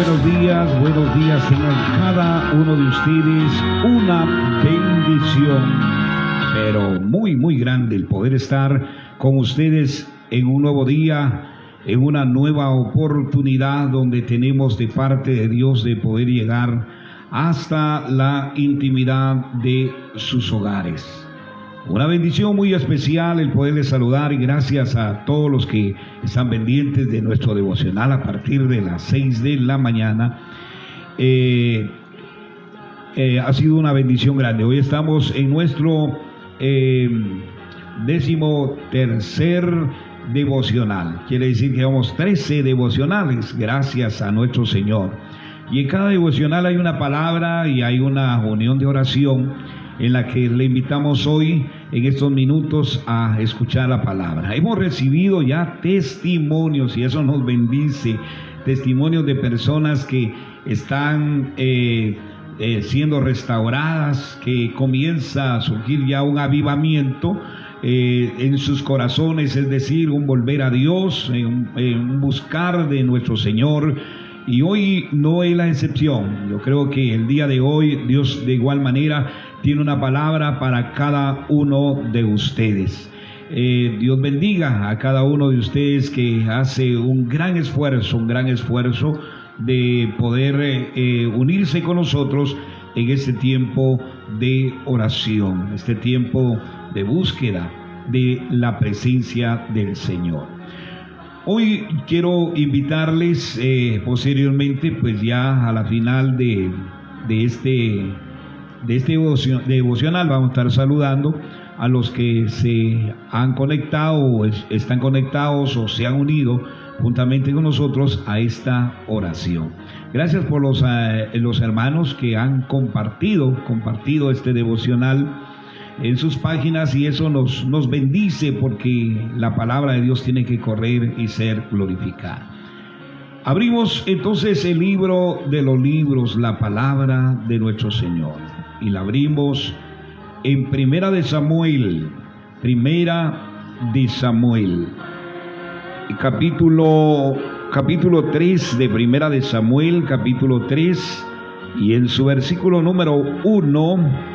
buenos días, tengan cada uno de ustedes una bendición, pero muy grande el poder estar con ustedes en un nuevo día, en una nueva oportunidad donde tenemos de parte de Dios de poder llegar hasta la intimidad de sus hogares. Una bendición muy especial el poderles saludar, y gracias a todos los que están pendientes de nuestro devocional a partir de las 6 de la mañana. Ha sido una bendición grande. Hoy estamos en nuestro 13º devocional. Quiere decir que llevamos 13 devocionales gracias a nuestro Señor. Y en cada devocional hay una palabra y hay una unión de oración en la que le invitamos hoy en estos minutos a escuchar la palabra. Hemos recibido ya testimonios, y eso nos bendice, testimonios de personas que están siendo restauradas, que comienza a surgir ya un avivamiento en sus corazones, es decir, un volver a Dios, un buscar de nuestro Señor. Y hoy no es la excepción. Yo creo que el día de hoy Dios de igual manera tiene una palabra para cada uno de ustedes. Dios bendiga a cada uno de ustedes que hace un gran esfuerzo de poder unirse con nosotros en este tiempo de oración, este tiempo de búsqueda de la presencia del Señor. Hoy quiero invitarles posteriormente, pues ya a la final de este devocional, vamos a estar saludando a los que se han conectado o están conectados o se han unido juntamente con nosotros a esta oración. Gracias por los hermanos que han compartido este devocional en sus páginas, y eso nos bendice, porque la palabra de Dios tiene que correr y ser glorificada. Abrimos entonces el libro de los libros, la palabra de nuestro Señor, y la abrimos en Primera de Samuel, capítulo 3 de Primera de Samuel, capítulo 3, y en su versículo número 1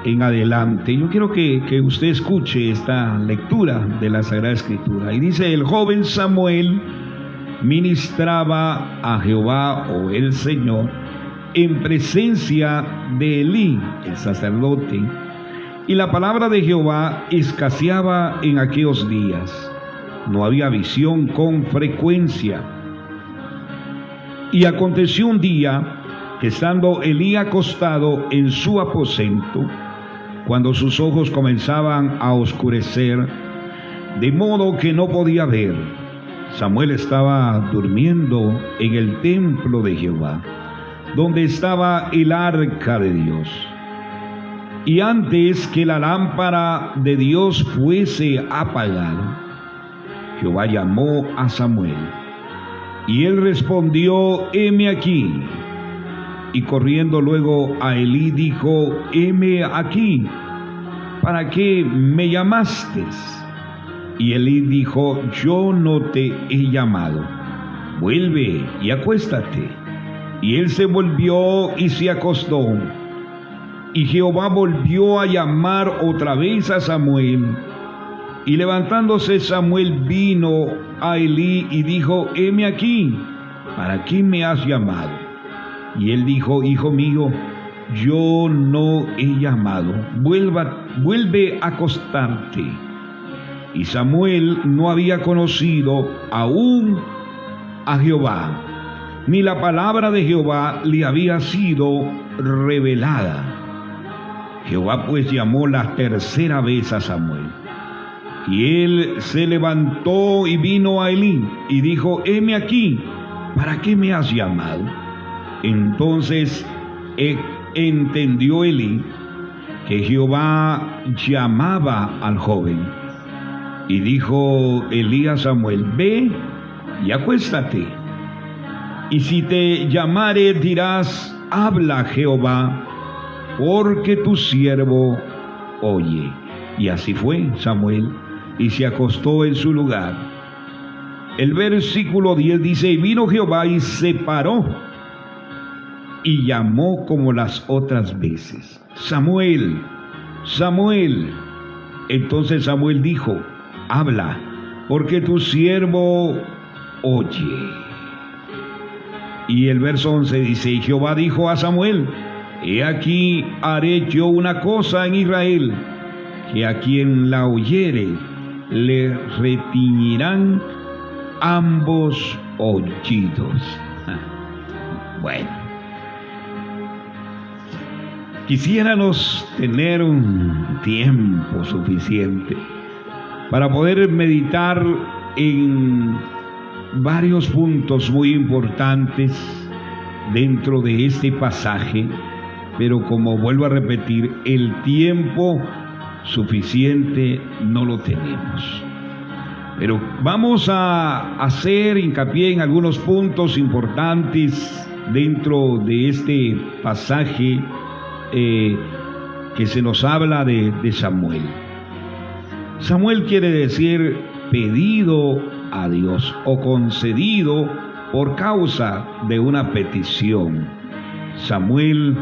en adelante. Yo quiero que usted escuche esta lectura de la Sagrada Escritura. Y dice: el joven Samuel ministraba a Jehová, o el Señor, en presencia de Elí, el sacerdote, y la palabra de Jehová escaseaba en aquellos días. No había visión con frecuencia. Y aconteció un día que, estando Elí acostado en su aposento, cuando sus ojos comenzaban a oscurecer, de modo que no podía ver, Samuel estaba durmiendo en el templo de Jehová, donde estaba el arca de Dios. Y antes que la lámpara de Dios fuese apagada, Jehová llamó a Samuel, y él respondió: heme aquí. Y corriendo luego a Elí dijo: heme aquí, ¿para qué me llamaste? Y Elí dijo: yo no te he llamado, vuelve y acuéstate. Y él se volvió y se acostó. Y Jehová volvió a llamar otra vez a Samuel. Y levantándose Samuel vino a Elí y dijo: heme aquí, ¿para qué me has llamado? Y él dijo: hijo mío, yo no he llamado, vuelve a acostarte. Y Samuel no había conocido aún a Jehová, ni la palabra de Jehová le había sido revelada. Jehová pues llamó la tercera vez a Samuel. Y él se levantó y vino a Elí y dijo: heme aquí, ¿para qué me has llamado? Entonces entendió Elí que Jehová llamaba al joven. Y dijo Elí a Samuel: ve y acuéstate. Y si te llamare, dirás: habla Jehová, porque tu siervo oye. Y así fue Samuel, y se acostó en su lugar. El versículo 10 dice: y vino Jehová y se paró y llamó como las otras veces: Samuel, Samuel. Entonces Samuel dijo: habla, porque tu siervo oye. Y el verso 11 dice: y Jehová dijo a Samuel: he aquí haré yo una cosa en Israel, que a quien la oyere le retiñirán ambos oídos. Bueno, quisiéramos tener un tiempo suficiente para poder meditar en varios puntos muy importantes dentro de este pasaje, pero como vuelvo a repetir, el tiempo suficiente no lo tenemos. Pero vamos a hacer hincapié en algunos puntos importantes dentro de este pasaje que se nos habla de Samuel. Samuel quiere decir pedido a Dios o concedido por causa de una petición. Samuel,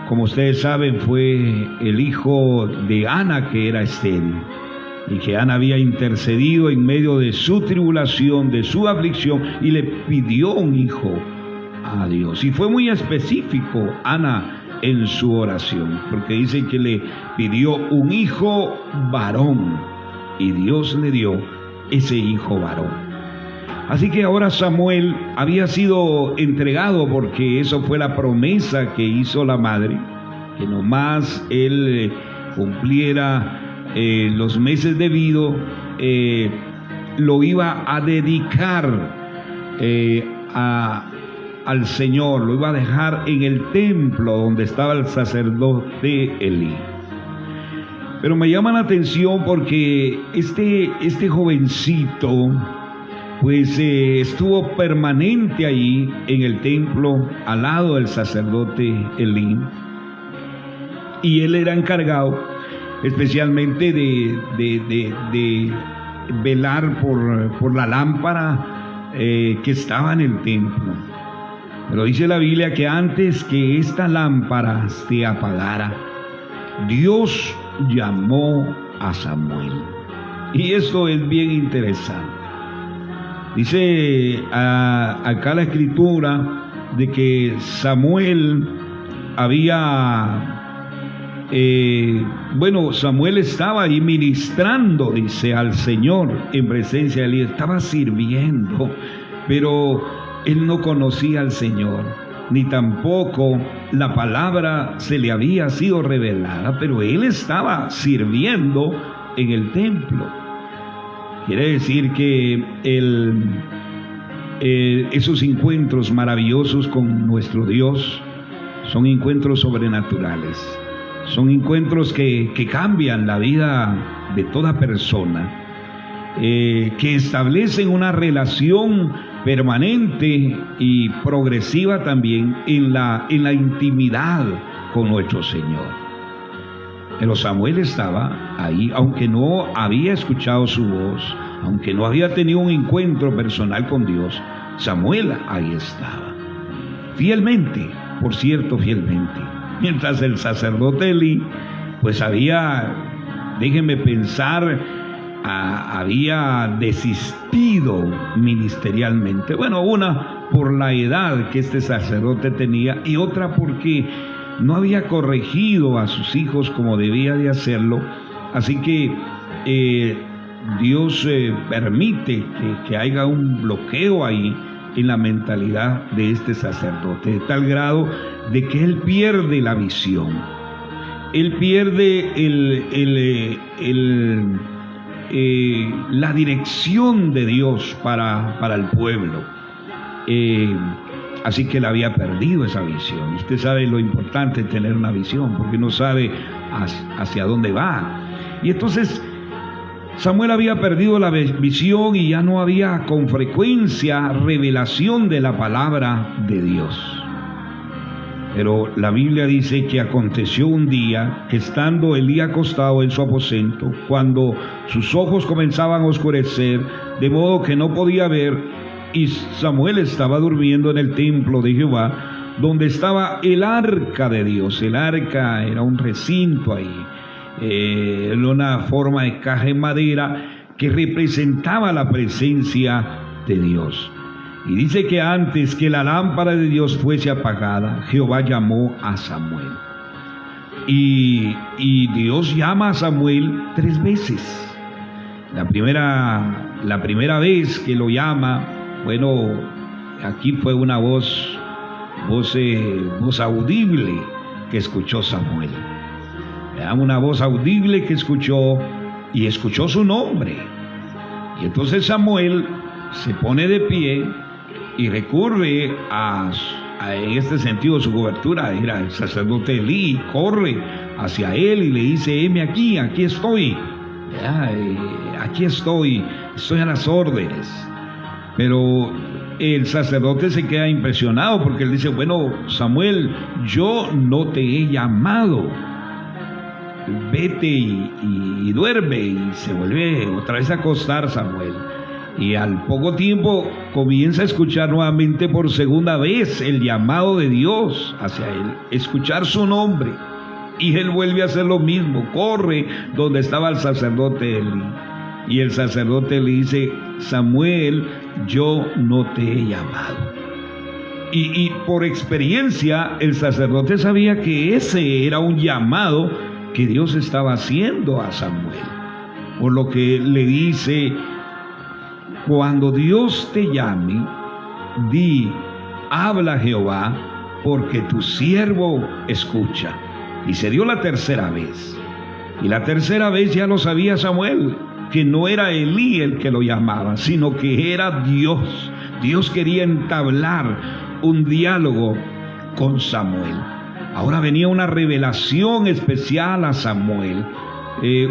como ustedes saben, fue el hijo de Ana, que era estéril, y que Ana había intercedido en medio de su tribulación, de su aflicción, y le pidió un hijo a Dios. Y fue muy específico Ana en su oración, porque dice que le pidió un hijo varón, y Dios le dio ese hijo varón. Así que ahora Samuel había sido entregado, porque eso fue la promesa que hizo la madre, que nomás él cumpliera los meses debidos, lo iba a dedicar al Señor, lo iba a dejar en el templo donde estaba el sacerdote Elí. Pero me llama la atención porque este jovencito pues estuvo permanente ahí en el templo al lado del sacerdote Elí, y él era encargado especialmente de velar por la lámpara que estaba en el templo. Pero dice la Biblia que antes que esta lámpara se apagara, Dios llamó a Samuel. Y esto es bien interesante. Dice acá la escritura de que Samuel Samuel estaba ahí ministrando, dice, al Señor en presencia de Elí, estaba sirviendo, pero él no conocía al Señor, ni tampoco la palabra se le había sido revelada, pero él estaba sirviendo en el templo. Quiere decir que esos encuentros maravillosos con nuestro Dios son encuentros sobrenaturales, son encuentros que cambian la vida de toda persona, que establecen una relación permanente y progresiva también en la intimidad con nuestro Señor. Pero Samuel estaba ahí, aunque no había escuchado su voz, aunque no había tenido un encuentro personal con Dios. Samuel ahí estaba, fielmente, por cierto, fielmente. Mientras el sacerdote Elí, pues déjenme pensar, había desistido ministerialmente. Bueno, una por la edad que este sacerdote tenía, y otra porque no había corregido a sus hijos como debía de hacerlo. Así que Dios permite que haya un bloqueo ahí en la mentalidad de este sacerdote, de tal grado de que él pierde la visión, él pierde la dirección de Dios para el pueblo. Así que él había perdido esa visión. Usted sabe lo importante de tener una visión, porque no sabe hacia dónde va. Y entonces Samuel había perdido la visión y ya no había con frecuencia revelación de la palabra de Dios. Pero la Biblia dice que aconteció un día que, estando Elí acostado en su aposento, cuando sus ojos comenzaban a oscurecer, de modo que no podía ver, y Samuel estaba durmiendo en el templo de Jehová, donde estaba el arca de Dios. El arca era un recinto ahí, era una forma de caja de madera que representaba la presencia de Dios. Y dice que antes que la lámpara de Dios fuese apagada, Jehová llamó a Samuel. Y Dios llama a Samuel 3 veces. La primera vez que lo llama, bueno, aquí fue una voz audible que escuchó Samuel. Una voz audible que escuchó su nombre. Y entonces Samuel se pone de pie y recurre en este sentido su cobertura, era el sacerdote Elí, y corre hacia él y le dice: heme aquí estoy, aquí estoy a las órdenes. Pero el sacerdote se queda impresionado porque él dice: bueno, Samuel, yo no te he llamado, vete y duerme. Y se vuelve otra vez a acostar Samuel. Y al poco tiempo comienza a escuchar nuevamente por segunda vez el llamado de Dios hacia él, escuchar su nombre. Y él vuelve a hacer lo mismo, corre donde estaba el sacerdote Elí. Y el sacerdote le dice: Samuel, yo no te he llamado. Y por experiencia el sacerdote sabía que ese era un llamado que Dios estaba haciendo a Samuel. Por lo que le dice: cuando Dios te llame, di: habla Jehová, porque tu siervo escucha. Y se dio la tercera vez. Y la tercera vez ya lo sabía Samuel, que no era Elí el que lo llamaba, sino que era Dios. Dios quería entablar un diálogo con Samuel. Ahora venía una revelación especial a Samuel.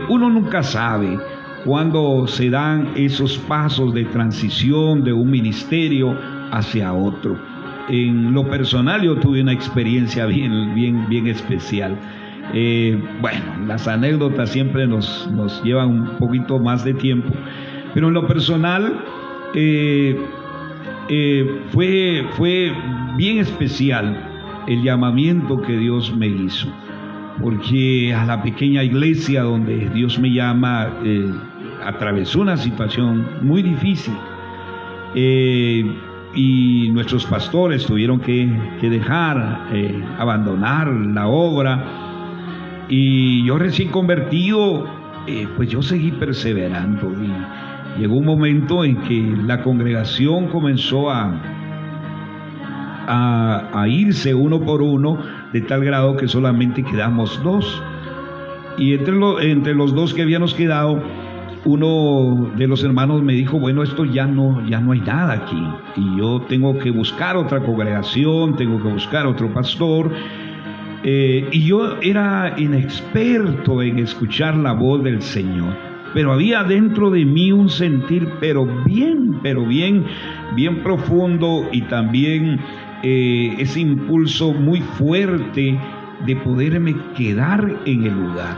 Uno nunca sabe cuándo se dan esos pasos de transición de un ministerio hacia otro. En lo personal yo tuve una experiencia bien especial. Bueno, las anécdotas siempre nos llevan un poquito más de tiempo, pero en lo personal fue bien especial el llamamiento que Dios me hizo, porque a la pequeña iglesia donde Dios me llama atravesó una situación muy difícil, y nuestros pastores tuvieron que abandonar la obra. Y yo recién convertido, pues yo seguí perseverando, y llegó un momento en que la congregación comenzó a irse uno por uno, de tal grado que solamente quedamos 2. Y entre los 2 que habíamos quedado, uno de los hermanos me dijo: bueno, esto ya no hay nada aquí, y yo tengo que buscar otra congregación, tengo que buscar otro pastor. Y yo era inexperto en escuchar la voz del Señor, pero había dentro de mí un sentir pero bien profundo, y también ese impulso muy fuerte de poderme quedar en el lugar.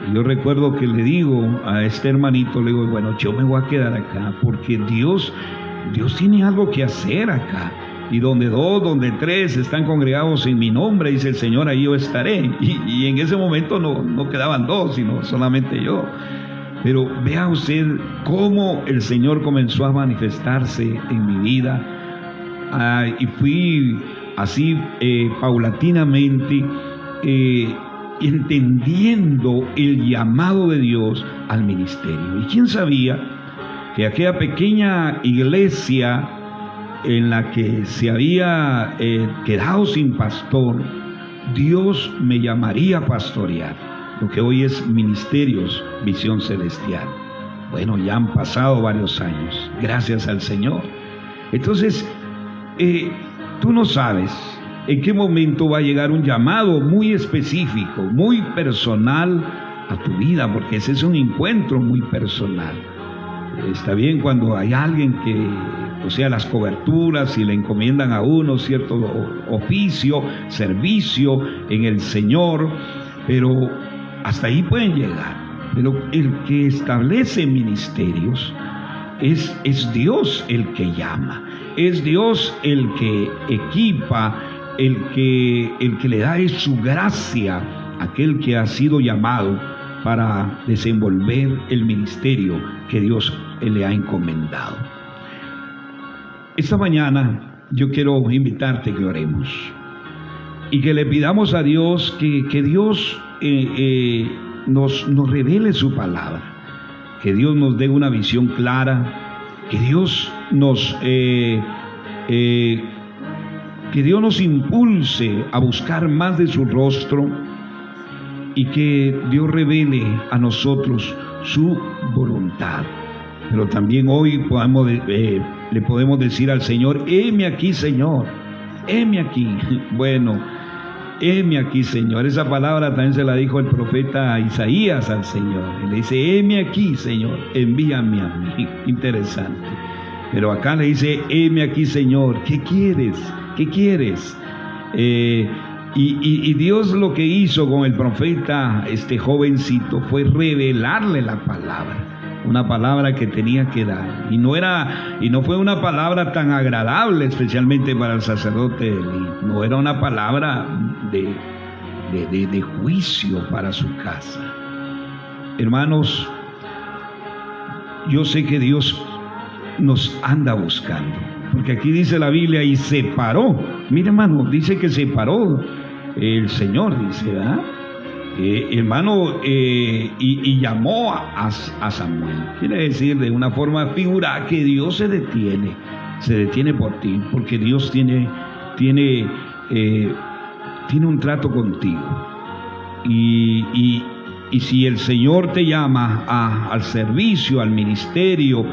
Y yo recuerdo que le digo a este hermanito, le digo: bueno, yo me voy a quedar acá porque Dios tiene algo que hacer acá. Y donde 2, donde 3 están congregados en mi nombre, dice el Señor, ahí yo estaré. Y en ese momento no quedaban 2, sino solamente yo. Pero vea usted cómo el Señor comenzó a manifestarse en mi vida. Y fui así paulatinamente entendiendo el llamado de Dios al ministerio. ¿Y quién sabía que aquella pequeña iglesia en la que se había quedado sin pastor, Dios me llamaría a pastorear lo que hoy es Ministerios Visión Celestial? Bueno, ya han pasado varios años, gracias al Señor. Entonces, tú no sabes en qué momento va a llegar un llamado muy específico, muy personal a tu vida, porque ese es un encuentro muy personal. Está bien cuando hay alguien que, o sea, las coberturas, y le encomiendan a uno cierto oficio, servicio en el Señor, pero hasta ahí pueden llegar. Pero el que establece ministerios es Dios el que llama, es Dios el que equipa el que le da es su gracia a aquel que ha sido llamado para desenvolver el ministerio que Dios le ha encomendado. Esta mañana yo quiero invitarte a que oremos y que le pidamos a Dios que Dios nos revele su palabra, que Dios nos dé una visión clara, que Dios nos impulse a buscar más de su rostro y que Dios revele a nosotros su voluntad. Pero también hoy le podemos decir al Señor: heme aquí, Señor, heme aquí. Bueno, heme aquí, Señor. Esa palabra también se la dijo el profeta Isaías al Señor. Él le dice: heme aquí, Señor, envíame a mí. Interesante. Pero acá le dice: heme aquí, Señor. ¿Qué quieres? ¿Qué quieres? Y Dios lo que hizo con el profeta, este jovencito, fue revelarle la palabra, una palabra que tenía que dar, y no fue una palabra tan agradable, especialmente para el sacerdote Elí. No era una palabra de juicio para su casa. Hermanos, yo sé que Dios nos anda buscando, porque aquí dice la Biblia: y se paró. Mira, hermano, dice que se paró el Señor, dice, ¿verdad? Hermano, y llamó a Samuel. Quiere decir, de una forma figurada, que Dios se detiene por ti, porque Dios tiene un trato contigo. Y si el Señor te llama al servicio, al ministerio,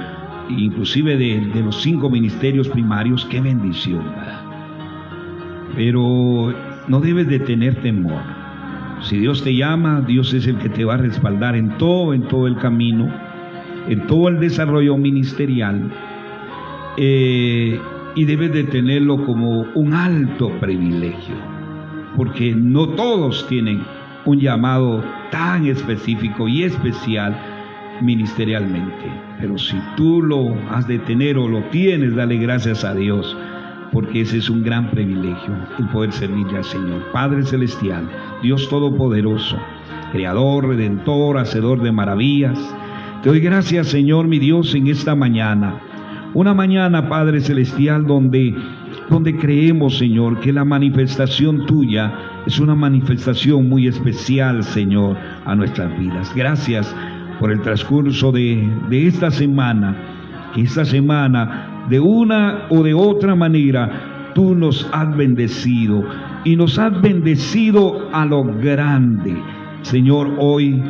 inclusive de los 5 ministerios primarios, qué bendición, ¿verdad? Pero no debes de tener temor. Si Dios te llama, Dios es el que te va a respaldar en todo el camino, en todo el desarrollo ministerial, y debes de tenerlo como un alto privilegio, porque no todos tienen un llamado tan específico y especial ministerialmente. Pero si tú lo has de tener o lo tienes, dale gracias a Dios, porque ese es un gran privilegio, el poder servirle al Señor. Padre celestial, Dios todopoderoso, creador, redentor, hacedor de maravillas, te doy gracias, Señor mi Dios, en esta mañana. Una mañana, Padre celestial, donde creemos, Señor, que la manifestación tuya es una manifestación muy especial, Señor, a nuestras vidas. Gracias por el transcurso de esta semana, que esta semana, de una o de otra manera, tú nos has bendecido, y nos has bendecido a lo grande. Señor, hoy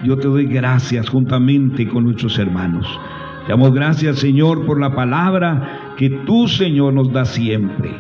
yo te doy gracias juntamente con nuestros hermanos. Te damos gracias, Señor, por la palabra que tú, Señor, nos das siempre.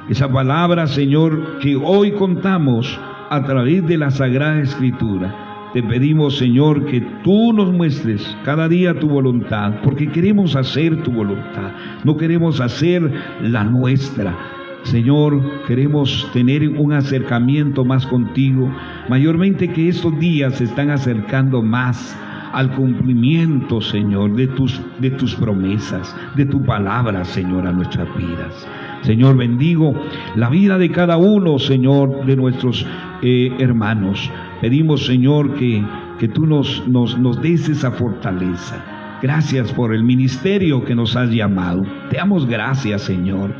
Esa palabra, Señor, que hoy contamos a través de la Sagrada Escritura. Te pedimos, Señor, que tú nos muestres cada día tu voluntad, porque queremos hacer tu voluntad, no queremos hacer la nuestra. Señor, queremos tener un acercamiento más contigo, mayormente que estos días se están acercando más al cumplimiento, Señor, de tus promesas, de tu palabra, Señor, a nuestras vidas. Señor, bendigo la vida de cada uno, Señor, de nuestros hermanos. Pedimos, Señor, que tú nos des esa fortaleza. Gracias por el ministerio que nos has llamado. Te damos gracias, Señor,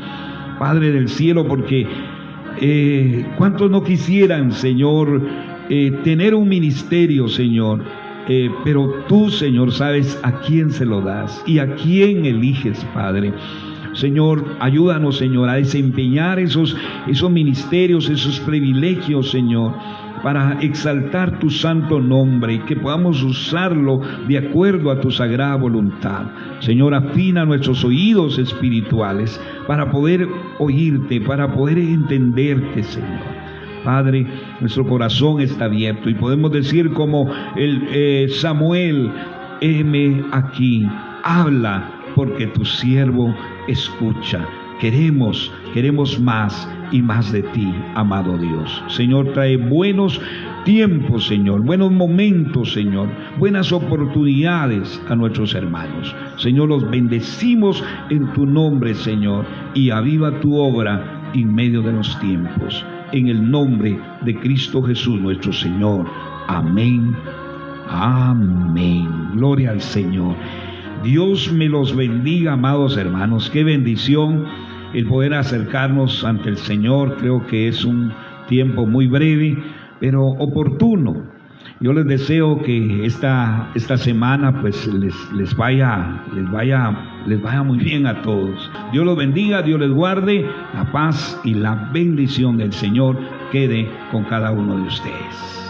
Padre del cielo, porque cuántos no quisieran, Señor, tener un ministerio, Señor, pero tú, Señor, sabes a quién se lo das y a quién eliges, Padre. Señor, ayúdanos, Señor, a desempeñar esos ministerios, esos privilegios, Señor, para exaltar tu santo nombre, y que podamos usarlo de acuerdo a tu sagrada voluntad. Señor, afina nuestros oídos espirituales para poder oírte, para poder entenderte, Señor. Padre, nuestro corazón está abierto y podemos decir como Samuel: heme aquí, habla, porque tu siervo escucha. Queremos más y más de ti, amado Dios. Señor, trae buenos tiempos, Señor, buenos momentos, Señor, buenas oportunidades a nuestros hermanos. Señor, los bendecimos en tu nombre, Señor, y aviva tu obra en medio de los tiempos. En el nombre de Cristo Jesús nuestro Señor. Amén. Amén. Gloria al Señor. Dios me los bendiga, amados hermanos. Qué bendición el poder acercarnos ante el Señor. Creo que es un tiempo muy breve, pero oportuno. Yo les deseo que esta semana pues les vaya muy bien a todos. Dios los bendiga, Dios les guarde. La paz y la bendición del Señor quede con cada uno de ustedes.